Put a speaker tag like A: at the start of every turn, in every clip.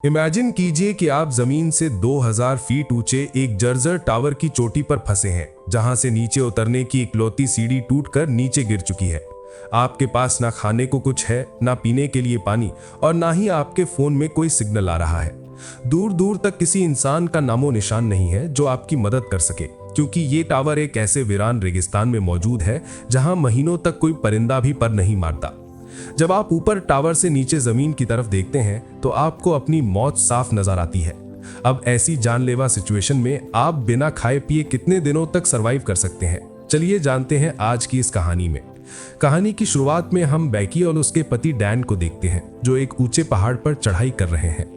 A: Imagine कीजिए कि आप जमीन से 2000 फीट ऊंचे एक जर्जर टावर की चोटी पर फंसे हैं, जहां से नीचे उतरने की इकलौती सीढ़ी टूटकर नीचे गिर चुकी है। आपके पास ना खाने को कुछ है, ना पीने के लिए पानी, और ना ही आपके फोन में कोई सिग्नल आ रहा है। दूर दूर तक किसी इंसान का नामो निशान नहीं है जो आपकी मदद कर सके, क्योंकि ये टावर एक ऐसे वीरान रेगिस्तान में मौजूद है जहां महीनों तक कोई परिंदा भी पर नहीं मारता। जब आप ऊपर टावर से नीचे जमीन की तरफ देखते हैं तो आपको अपनी मौत साफ नजर आती है। अब ऐसी जानलेवा सिचुएशन में आप बिना खाए पिए कितने दिनों तक सरवाइव कर सकते हैं? चलिए जानते हैं आज की इस कहानी में। कहानी की शुरुआत में हम बेकी और उसके पति डैन को देखते हैं, जो एक ऊंचे पहाड़ पर चढ़ाई कर रहे हैं।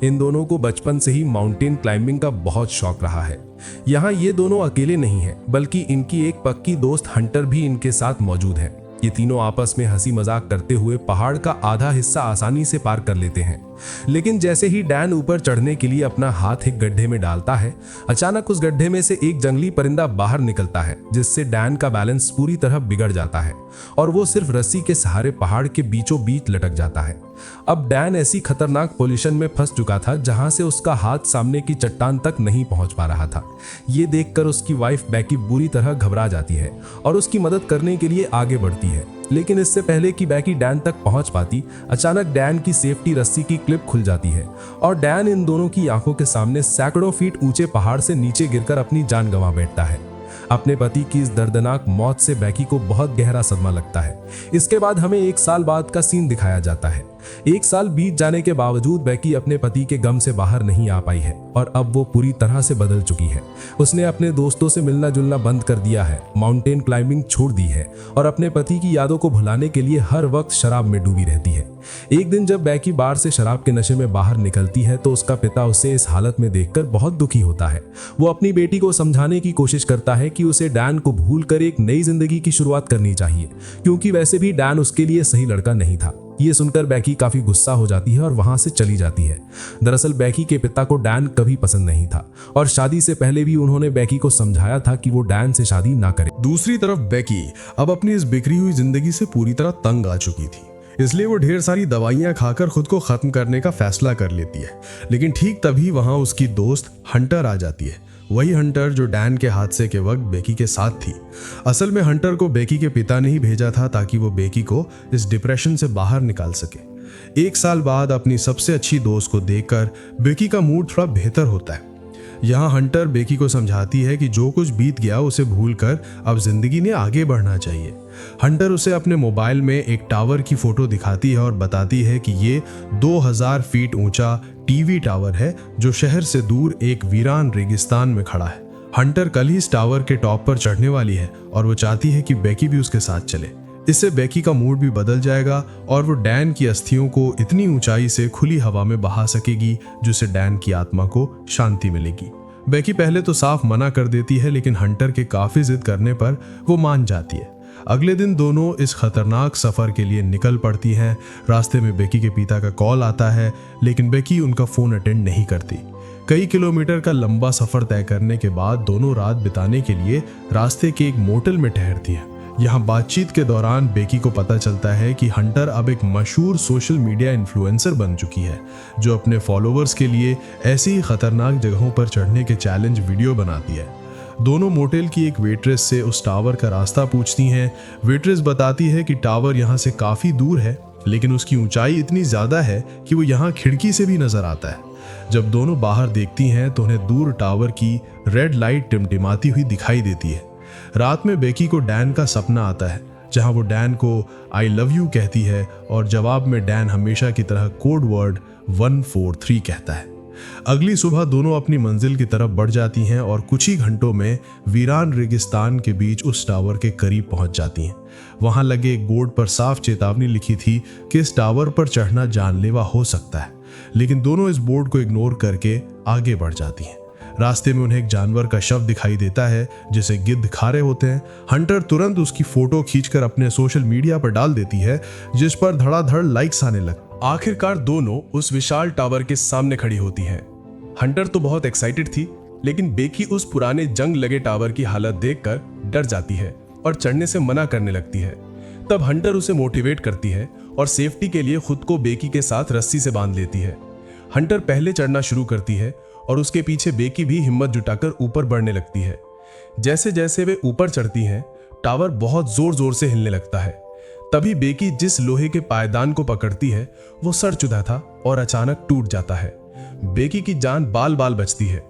A: इन दोनों को बचपन से ही माउंटेन क्लाइंबिंग का बहुत शौक रहा है। यहाँ ये दोनों अकेले नहीं हैं, बल्कि इनकी एक पक्की दोस्त हंटर भी इनके साथ मौजूद है। ये तीनों आपस में हंसी मजाक करते हुए पहाड़ का आधा हिस्सा आसानी से पार कर लेते हैं। लेकिन जैसे ही डैन ऊपर चढ़ने के लिए अपना हाथ एक गड्ढे में डालता है, अचानक उस गड्ढे में से एक जंगली परिंदा बाहर निकलता है, जिससे डैन का बैलेंस पूरी तरह बिगड़ जाता है और वो सिर्फ रस्सी के सहारे पहाड़ के बीचों बीच लटक जाता है। अब डैन ऐसी खतरनाक पोजीशन में फंस चुका था जहां से उसका हाथ सामने की चट्टान तक नहीं पहुंच पा रहा था। ये देखकर उसकी वाइफ बेकी बुरी तरह घबरा जाती है और उसकी मदद करने के लिए आगे बढ़ती है। लेकिन इससे पहले कि बेकी डैन तक पहुंच पाती, अचानक डैन की सेफ्टी रस्सी की क्लिप खुल जाती है और डैन इन दोनों की आंखों के सामने सैकड़ों फीट ऊंचे पहाड़ से नीचे गिरकर अपनी जान गंवा बैठता है। अपने पति की इस दर्दनाक मौत से बेकी को बहुत गहरा सदमा लगता है। इसके बाद हमें 1 साल बाद का सीन दिखाया जाता है। 1 साल बीत जाने के बावजूद बेकी अपने पति के गम से बाहर नहीं आ पाई है और अब वो पूरी तरह से बदल चुकी है। उसने अपने दोस्तों से मिलना जुलना बंद कर दिया है, माउंटेन क्लाइंबिंग छोड़ दी है और अपने पति की यादों को भुलाने के लिए हर वक्त शराब में डूबी रहती है। एक दिन जब बेकी बार से शराब के नशे में बाहर निकलती है तो उसका पिता उसे इस हालत में देखकर बहुत दुखी होता है। वो अपनी बेटी को समझाने की कोशिश करता है कि उसे डैन को भूलकर एक नई जिंदगी की शुरुआत करनी चाहिए, क्योंकि वैसे भी डैन उसके लिए सही लड़का नहीं था। ये सुनकर बेकी काफी गुस्सा हो जाती है और वहां से चली जाती है। दरअसल बेकी के पिता को डैन कभी पसंद नहीं था और शादी से पहले भी उन्होंने बेकी को समझाया था कि वो डैन से शादी ना करे।
B: दूसरी तरफ बेकी अब अपनी इस बिखरी हुई जिंदगी से पूरी तरह तंग आ चुकी थी, इसलिए वो ढेर सारी दवाइयां खाकर खुद को खत्म करने का फैसला कर लेती है। लेकिन ठीक तभी वहां उसकी दोस्त हंटर आ जाती है, वही हंटर जो डैन के हादसे के वक्त बेकी के साथ थी। असल में हंटर को बेकी के पिता ने ही भेजा था ताकि वो बेकी को इस डिप्रेशन से बाहर निकाल सके। 1 साल बाद अपनी सबसे अच्छी दोस्त को देखकर बेकी का मूड थोड़ा बेहतर होता है। यहाँ हंटर बेकी को समझाती है कि जो कुछ बीत गया उसे भूलकर अब जिंदगी ने आगे बढ़ना चाहिए। हंटर उसे अपने मोबाइल में एक टावर की फोटो दिखाती है और बताती है कि ये 2000 फीट ऊंचा टीवी टावर है जो शहर से दूर एक वीरान रेगिस्तान में खड़ा है। हंटर कल ही इस टावर के टॉप पर चढ़ने वाली है और वो चाहती है कि बेकी भी उसके साथ चले। इससे बेकी का मूड भी बदल जाएगा और वो डैन की अस्थियों को इतनी ऊंचाई से खुली हवा में बहा सकेगी जिससे डैन की आत्मा को शांति मिलेगी। बेकी पहले तो साफ मना कर देती है, लेकिन हंटर के काफी जिद करने पर वो मान जाती है। अगले दिन दोनों इस खतरनाक सफर के लिए निकल पड़ती हैं। रास्ते में बेकी के पिता का कॉल आता है, लेकिन बेकी उनका फोन अटेंड नहीं करती। कई किलोमीटर का लंबा सफर तय करने के बाद दोनों रात बिताने के लिए रास्ते के एक मोटल में ठहरती हैं। यहाँ बातचीत के दौरान बेकी को पता चलता है कि हंटर अब एक मशहूर सोशल मीडिया इन्फ्लुएंसर बन चुकी है, जो अपने फॉलोअर्स के लिए ऐसी ही खतरनाक जगहों पर चढ़ने के चैलेंज वीडियो बनाती है। दोनों मोटेल की एक वेट्रेस से उस टावर का रास्ता पूछती हैं। वेट्रेस बताती है कि टावर यहाँ से काफी दूर है, लेकिन उसकी ऊंचाई इतनी ज्यादा है कि वो यहाँ खिड़की से भी नजर आता है। जब दोनों बाहर देखती हैं तो उन्हें दूर टावर की रेड लाइट टिमटिमाती हुई दिखाई देती है। रात में बेकी को डैन का सपना आता है, जहां वो डैन को आई लव यू कहती है और जवाब में डैन हमेशा की तरह कोड वर्ड 143 कहता है। अगली सुबह दोनों अपनी मंजिल की तरफ बढ़ जाती हैं और कुछ ही घंटों में वीरान रेगिस्तान के बीच उस टावर के करीब पहुंच जाती हैं। वहां लगे एक बोर्ड पर साफ चेतावनी लिखी थी कि इस टावर पर चढ़ना जानलेवा हो सकता है, लेकिन दोनों इस बोर्ड को इग्नोर करके आगे बढ़ जाती हैं। रास्ते में उन्हें एक जानवर का शव दिखाई देता है जिसे गिद्ध खा रहे होते हैं। हंटर तुरंत उसकी फोटो खींचकर अपने सोशल मीडिया पर डाल देती है, जिस पर धड़ाधड़ लाइक्स आने लगे। आखिरकार दोनों उस विशाल टावर के सामने खड़ी होती हैं। हंटर तो बहुत एक्साइटेड थी, लेकिन बेकी उस पुराने जंग लगे टावर की हालत देखकर डर जाती है और चढ़ने से मना करने लगती है। तब हंटर उसे मोटिवेट करती है और सेफ्टी के लिए खुद को बेकी के साथ रस्सी से बांध लेती है।
A: हंटर पहले चढ़ना शुरू करती है और उसके पीछे बेकी भी हिम्मत जुटाकर ऊपर बढ़ने लगती है। जैसे जैसे वे ऊपर चढ़ती हैं, टावर बहुत जोर जोर से हिलने लगता है। तभी बेकी जिस लोहे के पायदान को पकड़ती है वो सड़ चुका था और अचानक टूट जाता है। बेकी की जान बाल बाल बचती है।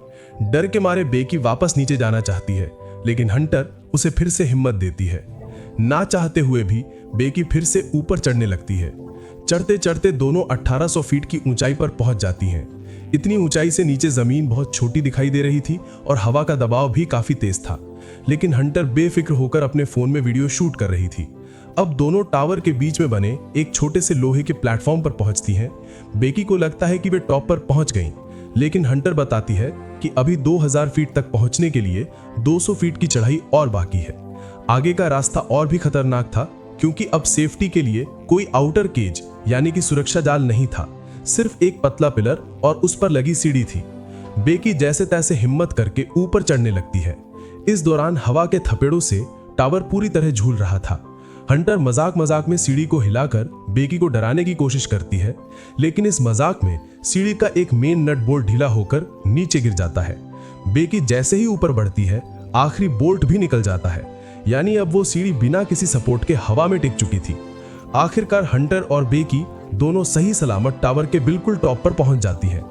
A: डर के मारे बेकी वापस नीचे जाना चाहती है, लेकिन हंटर उसे फिर से हिम्मत देती है। ना चाहते हुए भी बेकी फिर से ऊपर चढ़ने लगती है। चढ़ते चढ़ते दोनों 1800 फीट की ऊंचाई पर पहुंच जाती हैं। इतनी ऊंचाई से नीचे जमीन बहुत छोटी दिखाई दे रही थी और हवा का दबाव भी काफी तेज था, लेकिन हंटर बेफिक्र होकर अपने फोन में वीडियो शूट कर रही थी। अब दोनों टावर के बीच में बने एक छोटे से लोहे के प्लेटफॉर्म पर पहुंचती हैं। बेकी को लगता है कि वे टॉप पर पहुंच गईं, लेकिन हंटर बताती है कि अभी 2000 फीट तक पहुंचने के लिए 200 फीट की चढ़ाई और बाकी है। आगे का रास्ता और भी खतरनाक था, क्योंकि अब सेफ्टी के लिए कोई आउटर केज यानी कि सुरक्षा जाल नहीं था, सिर्फ एक पतला पिलर और उस पर लगी सीढ़ी थी। बेकी जैसे तैसे हिम्मत करके ऊपर चढ़ने लगती है। इस दौरान हवा के थपेड़ों से टावर पूरी तरह झूल रहा था। हंटर मजाक मजाक में सीढ़ी को हिलाकर बेकी को डराने की कोशिश करती है, लेकिन इस मजाक में सीढ़ी का एक मेन नट बोल्ट ढीला होकर नीचे गिर जाता है। बेकी जैसे ही ऊपर बढ़ती है, आखिरी बोल्ट भी निकल जाता है, यानी अब वो सीढ़ी बिना किसी सपोर्ट के हवा में टिक चुकी थी। आखिरकार हंटर और बेकी दोनों सही सलामत टावर के बिल्कुल टॉप पर पहुंच जाती हैं।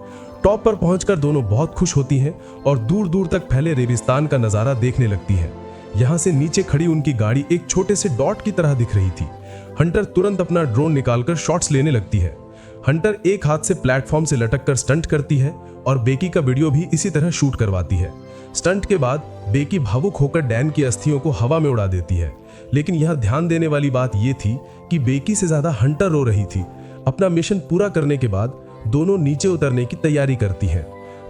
A: टॉप पर पहुंचकर दोनों बहुत खुश होती हैं और दूर दूर तक फैले रेगिस्तान का नजारा देखने लगती हैं। यहाँ से नीचे खड़ी उनकी गाड़ी एक छोटे से डॉट की तरह दिख रही थी। हंटर तुरंत अपना ड्रोन निकालकर शॉट्स लेने लगती है। हंटर एक हाथ से प्लेटफॉर्म से लटककर स्टंट करती है और बेकी का वीडियो भी इसी तरह शूट करवाती है। स्टंट के बाद बेकी भावुक होकर डैन की अस्थियों को हवा में उड़ा देती है, लेकिन यह ध्यान देने वाली बात यह थी कि बेकी से ज्यादा हंटर रो रही थी। अपना मिशन पूरा करने के बाद दोनों नीचे उतरने की तैयारी करती हैं।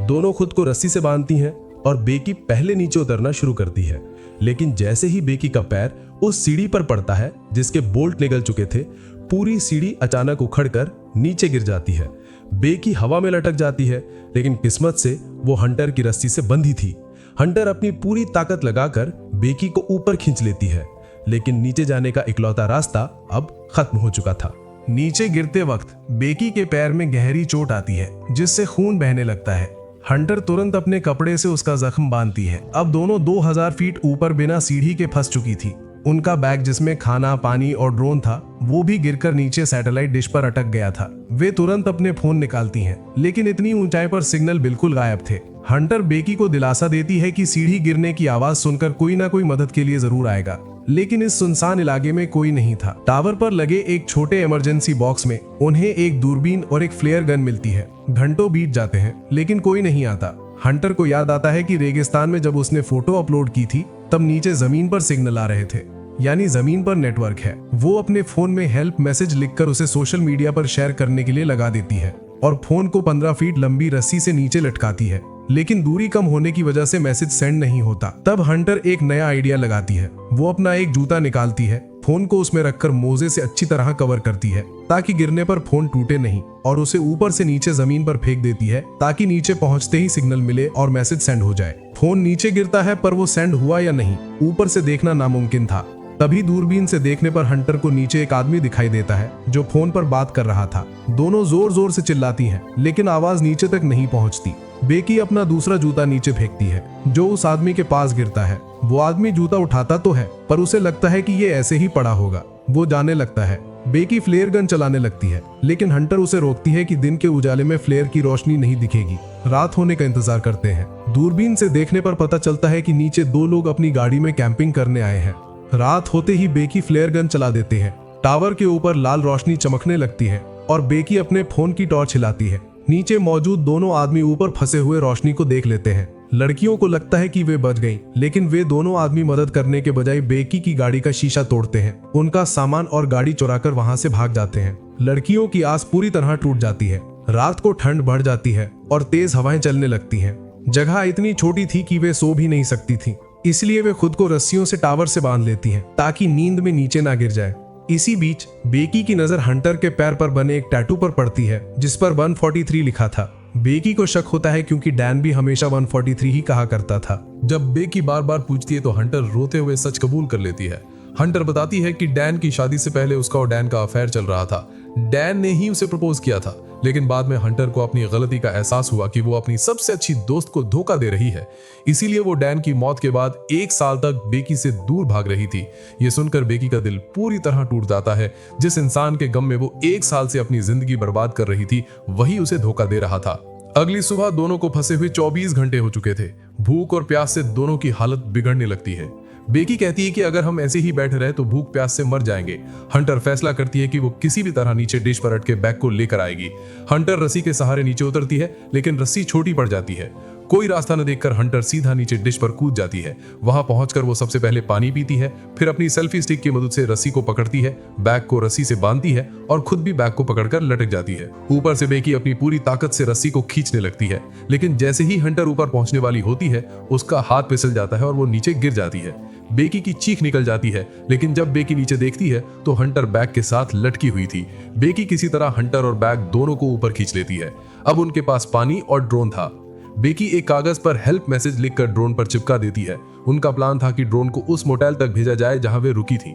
A: दोनों खुद को रस्सी से बांधती हैं और बेकी पहले नीचे उतरना शुरू करती है, लेकिन जैसे ही बेकी का पैर उस सीढ़ी पर पड़ता है जिसके बोल्ट निकल चुके थे, पूरी सीढ़ी अचानक उखड़कर नीचे गिर जाती है। बेकी हवा में लटक जाती है, लेकिन किस्मत से वो हंटर की रस्सी से बंधी थी। हंटर अपनी पूरी ताकत लगाकर बेकी को ऊपर खींच लेती है, लेकिन नीचे जाने का इकलौता रास्ता अब खत्म हो चुका था। नीचे गिरते वक्त बेकी के पैर में गहरी चोट आती है, जिससे खून बहने लगता है। हंटर तुरंत अपने कपड़े से उसका जख्म बांधती है। अब दोनों 2000 फीट ऊपर बिना सीढ़ी के फंस चुकी थी। उनका बैग जिसमें खाना, पानी और ड्रोन था, वो भी गिरकर नीचे सैटेलाइट डिश पर अटक गया था। वे तुरंत अपने फोन निकालती हैं, लेकिन इतनी ऊंचाई पर सिग्नल बिल्कुल गायब थे। हंटर बेकी को दिलासा देती है कि सीढ़ी गिरने की आवाज सुनकर कोई ना कोई मदद के लिए जरूर आएगा, लेकिन इस सुनसान इलाके में कोई नहीं था। टावर पर लगे एक छोटे इमरजेंसी बॉक्स में उन्हें एक दूरबीन और एक फ्लेयर गन मिलती है। घंटों बीत जाते हैं, लेकिन कोई नहीं आता। हंटर को याद आता है कि रेगिस्तान में जब उसने फोटो अपलोड की थी, तब नीचे जमीन पर सिग्नल आ रहे थे, यानी जमीन पर नेटवर्क है। वो अपने फोन में हेल्प मैसेज लिखकर उसे सोशल मीडिया पर शेयर करने के लिए लगा देती है और फोन को 15 फीट लंबी रस्सी से नीचे लटकाती है, लेकिन दूरी कम होने की वजह से मैसेज सेंड नहीं होता। तब हंटर एक नया आइडिया लगाती है। वो अपना एक जूता निकालती है, फोन को उसमें रखकर मोजे से अच्छी तरह कवर करती है ताकि गिरने पर फोन टूटे नहीं, और उसे ऊपर से नीचे जमीन पर फेंक देती है ताकि नीचे पहुंचते ही सिग्नल मिले और मैसेज सेंड हो जाए। फोन नीचे गिरता है, पर वो सेंड हुआ या नहीं ऊपर से देखना नामुमकिन था। तभी दूरबीन से देखने पर हंटर को नीचे एक आदमी दिखाई देता है जो फोन पर बात कर रहा था। दोनों जोर जोर से चिल्लाती हैं, लेकिन आवाज नीचे तक नहीं पहुंचती। बेकी अपना दूसरा जूता नीचे फेंकती है, जो उस आदमी के पास गिरता है। वो आदमी जूता उठाता तो है, पर उसे लगता है कि ये ऐसे ही पड़ा होगा। वो जाने लगता है। बेकी फ्लेयर गन चलाने लगती है, लेकिन हंटर उसे रोकती है कि दिन के उजाले में फ्लेयर की रोशनी नहीं दिखेगी। रात होने का इंतजार करते हैं। दूरबीन से देखने पर पता चलता है कि नीचे 2 लोग अपनी गाड़ी में कैंपिंग करने आए हैं। रात होते ही बेकी फ्लेयर गन चला देते हैं। टावर के ऊपर लाल रोशनी चमकने लगती है और बेकी अपने फोन की टॉर्च हिलाती है। नीचे मौजूद दोनों आदमी ऊपर फंसे हुए रोशनी को देख लेते हैं। लड़कियों को लगता है कि वे बच गईं, लेकिन वे दोनों आदमी मदद करने के बजाय बेकी की गाड़ी का शीशा तोड़ते हैं, उनका सामान और गाड़ी चुराकर वहां से भाग जाते हैं। लड़कियों की आस पूरी तरह टूट जाती है। रात को ठंड बढ़ जाती है और तेज हवाएं चलने लगती हैं। जगह इतनी छोटी थी कि वे सो भी नहीं सकती थी, इसलिए वे खुद को रस्सियों से टावर से बांध लेती हैं ताकि नींद में नीचे ना गिर जाए। इसी बीच बेकी की नजर हंटर के पैर पर बने एक टैटू पर पड़ती है जिस पर 143 लिखा था। बेकी को शक होता है क्योंकि डैन भी हमेशा 143 ही कहा करता था।
B: जब बेकी बार बार पूछती है तो हंटर रोते हुए सच कबूल कर लेती है। हंटर बताती है कि डैन की शादी से पहले उसका और डैन का अफेयर चल रहा था। डैन ने ही उसे प्रपोज किया था,
C: लेकिन बाद में हंटर को अपनी गलती का एहसास हुआ कि वो अपनी सबसे अच्छी दोस्त को धोखा दे रही है। इसीलिए वो डैन की मौत के बाद 1 साल तक बेकी से दूर भाग रही थी। ये सुनकर बेकी का दिल पूरी तरह टूट जाता है। जिस इंसान के गम में वो 1 साल से अपनी जिंदगी बर्बाद कर रही थी, वही उसे धोखा दे रहा था। अगली सुबह दोनों को फंसे हुए 24 घंटे हो चुके थे। भूख और प्यास से दोनों की हालत बिगड़ने लगती है। बेकी कहती है कि अगर हम ऐसे ही बैठे रहे तो भूख प्यास से मर जाएंगे। हंटर फैसला करती है कि वो किसी भी तरह नीचे डिश पर अटके बैग को लेकर आएगी। हंटर रस्सी के सहारे नीचे उतरती है, लेकिन रस्सी छोटी पड़ जाती है। कोई रास्ता न देखकर हंटर सीधा नीचे डिश पर कूद जाती है। वहां पहुंचकर वो सबसे पहले पानी पीती है, फिर अपनी सेल्फी स्टिक की मदद से रस्सी को पकड़ती है, बैग को रस्सी से बांधती है और खुद भी बैग को पकड़कर लटक जाती है। ऊपर से बेकी अपनी पूरी ताकत से रस्सी को खींचने लगती है, लेकिन जैसे ही हंटर ऊपर पहुंचने वाली होती है, उसका हाथ फिसल जाता है और वो नीचे गिर जाती है। बेकी की चीख निकल जाती है, लेकिन जब बेकी नीचे देखती है तो हंटर बैग के साथ लटकी हुई थी। बेकी किसी तरह हंटर और बैग दोनों को ऊपर खींच लेती है। अब उनके पास पानी और ड्रोन था। बेकी एक कागज पर हेल्प मैसेज लिखकर ड्रोन पर चिपका देती है। उनका प्लान था कि ड्रोन को उस मोटेल तक भेजा जाए जहां वे रुकी थी।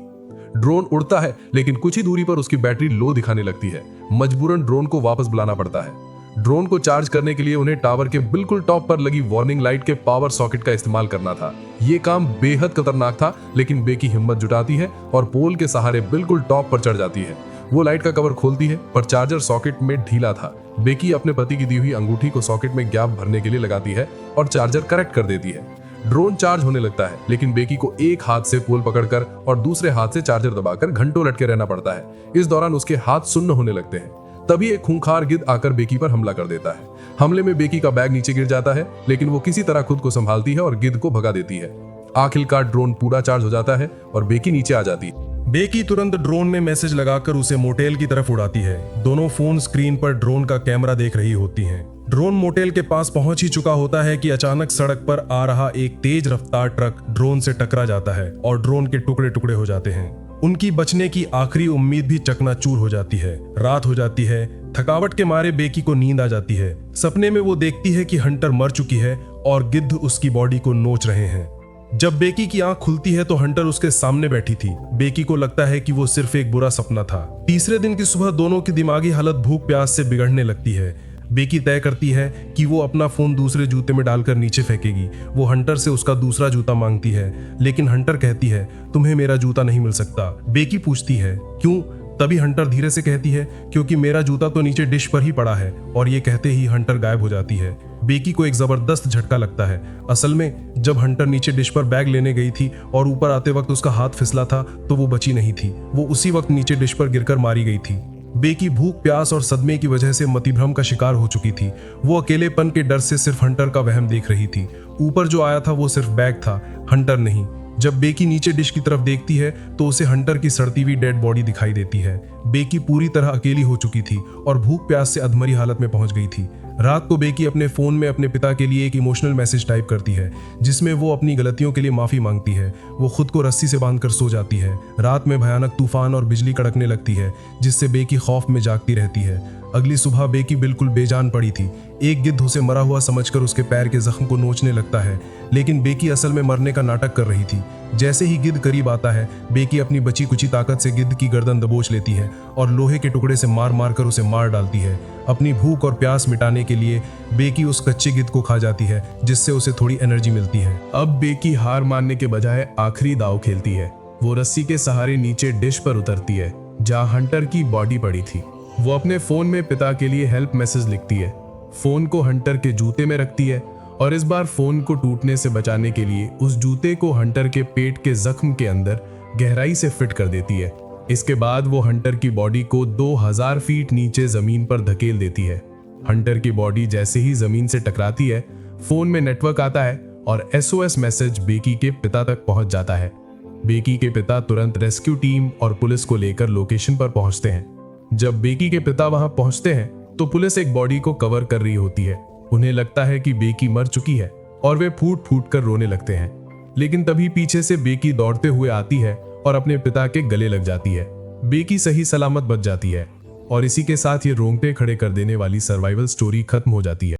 C: ड्रोन उड़ता है, लेकिन कुछ ही दूरी पर उसकी बैटरी लो दिखाने लगती है। मजबूरन ड्रोन को वापस बुलाना पड़ता है। ड्रोन को चार्ज करने के लिए उन्हें टावर के बिल्कुल टॉप पर लगी वार्निंग लाइट के पावर सॉकेट का इस्तेमाल करना था। ये काम बेहद खतरनाक था, लेकिन बेकी हिम्मत जुटाती है और पोल के सहारे बिल्कुल टॉप पर चढ़ जाती है। वो लाइट का कवर खोलती है, पर चार्जर सॉकेट में ढीला था। बेकी अपने पति की दी हुई अंगूठी को सॉकेट में गैप भरने के लिए लगाती है और चार्जर करेक्ट कर देती है। ड्रोन चार्ज होने लगता है, लेकिन बेकी को एक हाथ से पोल पकड़कर और दूसरे हाथ से चार्जर दबाकर घंटों लटके रहना पड़ता है। इस दौरान उसके हाथ सुन्न होने लगते हैं। तभी एक खूंखार गिद्ध आकर बेकी पर हमला कर देता है। हमले में बेकी का बैग नीचे गिर जाता है, लेकिन वो किसी तरह खुद को संभालती है और गिद्ध को भगा देती है। आखिरकार ड्रोन पूरा चार्ज हो जाता है और बेकी नीचे आ जाती है।
A: बेकी तुरंत ड्रोन में मैसेज लगाकर उसे मोटेल की तरफ उड़ाती है। दोनों फोन स्क्रीन पर ड्रोन का कैमरा देख रही होती हैं। ड्रोन मोटेल के पास पहुंच ही चुका होता है कि अचानक सड़क पर आ रहा एक तेज रफ्तार ट्रक ड्रोन से टकरा जाता है और ड्रोन के टुकड़े टुकड़े हो जाते हैं। उनकी बचने की आखिरी उम्मीद भी चकनाचूर हो जाती है। रात हो जाती है। थकावट के मारे बेकी को नींद आ जाती है। सपने में वो देखती है कि हंटर मर चुकी है और गिद्ध उसकी बॉडी को नोच रहे हैं। जब बेकी की आंख खुलती है तो हंटर उसके सामने बैठी थी। बेकी को लगता है कि वो सिर्फ एक बुरा सपना था। तीसरे दिन की सुबह दोनों की दिमागी हालत भूख प्यास से बिगड़ने लगती है। बेकी तय करती है कि वो अपना फोन दूसरे जूते में डालकर नीचे फेंकेगी। वो हंटर से उसका दूसरा जूता मांगती है, लेकिन हंटर कहती है तुम्हें मेरा जूता नहीं मिल सकता। बेकी पूछती है क्यों? तभी हंटर धीरे से कहती है क्योंकि मेरा जूता तो नीचे डिश पर ही पड़ा है। और ये कहते ही हंटर गायब हो जाती है। बेकी को एक जबरदस्त झटका लगता है। असल में जब हंटर नीचे डिश पर बैग लेने गई थी और ऊपर आते वक्त उसका हाथ फिसला था तो वो बची नहीं थी। वो उसी वक्त नीचे डिश पर गिरकर मारी गई थी। बेकी भूख प्यास और सदमे की वजह से मतिभ्रम का शिकार हो चुकी थी। वो अकेलेपन के डर से सिर्फ हंटर का वहम देख रही थी। ऊपर जो आया था वो सिर्फ बैग था, हंटर नहीं। जब बेकी नीचे डिश की तरफ देखती है तो उसे हंटर की सड़ती हुई डेड बॉडी दिखाई देती है। बेकी पूरी तरह अकेली हो चुकी थी और भूख प्यास से अधमरी हालत में पहुंच गई थी। रात को बेकी अपने फोन में अपने पिता के लिए एक इमोशनल मैसेज टाइप करती है, जिसमें वो अपनी गलतियों के लिए माफी मांगती है। वो खुद को रस्सी से बांधकर सो जाती है। रात में भयानक तूफान और बिजली कड़कने लगती है, जिससे बेकी खौफ में जागती रहती है। अगली सुबह बेकी बिल्कुल बेजान पड़ी थी। एक गिद्ध उसे मरा हुआ समझकर उसके पैर के जख्म को नोचने लगता है, लेकिन बेकी असल में मरने का नाटक कर रही थी। जैसे ही गिद्ध करीब आता है, बेकी अपनी बची कुची ताकत से गिद्ध की गर्दन दबोच लेती है और लोहे के टुकड़े से मार मार कर उसे मार डालती है। अपनी भूख और प्यास मिटाने के लिए बेकी उस कच्चे गिद्ध को खा जाती है, जिससे उसे थोड़ी एनर्जी मिलती है।
C: अब बेकी हार मानने के बजाय आखिरी दाव खेलती है। वो रस्सी के सहारे नीचे डिश पर उतरती है जहां हंटर की बॉडी पड़ी थी। वो अपने फोन में पिता के लिए हेल्प मैसेज लिखती है, फोन को हंटर के जूते में रखती है और इस बार फोन को टूटने से बचाने के लिए उस जूते को हंटर के पेट के जख्म के अंदर गहराई से फिट कर देती है। इसके बाद वो हंटर की बॉडी को 2000 फीट नीचे जमीन पर धकेल देती है। हंटर की बॉडी जैसे ही जमीन से टकराती है, फोन में नेटवर्क आता है और SOS मैसेज बेकी के पिता तक पहुंच जाता है। बेकी के पिता तुरंत रेस्क्यू टीम और पुलिस को लेकर लोकेशन पर पहुंचते हैं। जब बेकी के पिता वहां पहुंचते हैं तो पुलिस एक बॉडी को कवर कर रही होती है। उन्हें लगता है कि बेकी मर चुकी है और वे फूट फूट कर रोने लगते हैं, लेकिन तभी पीछे से बेकी दौड़ते हुए आती है और अपने पिता के गले लग जाती है। बेकी सही सलामत बच जाती है और इसी के साथ ये रोंगटे खड़े कर देने वाली सर्वाइवल स्टोरी खत्म हो जाती है।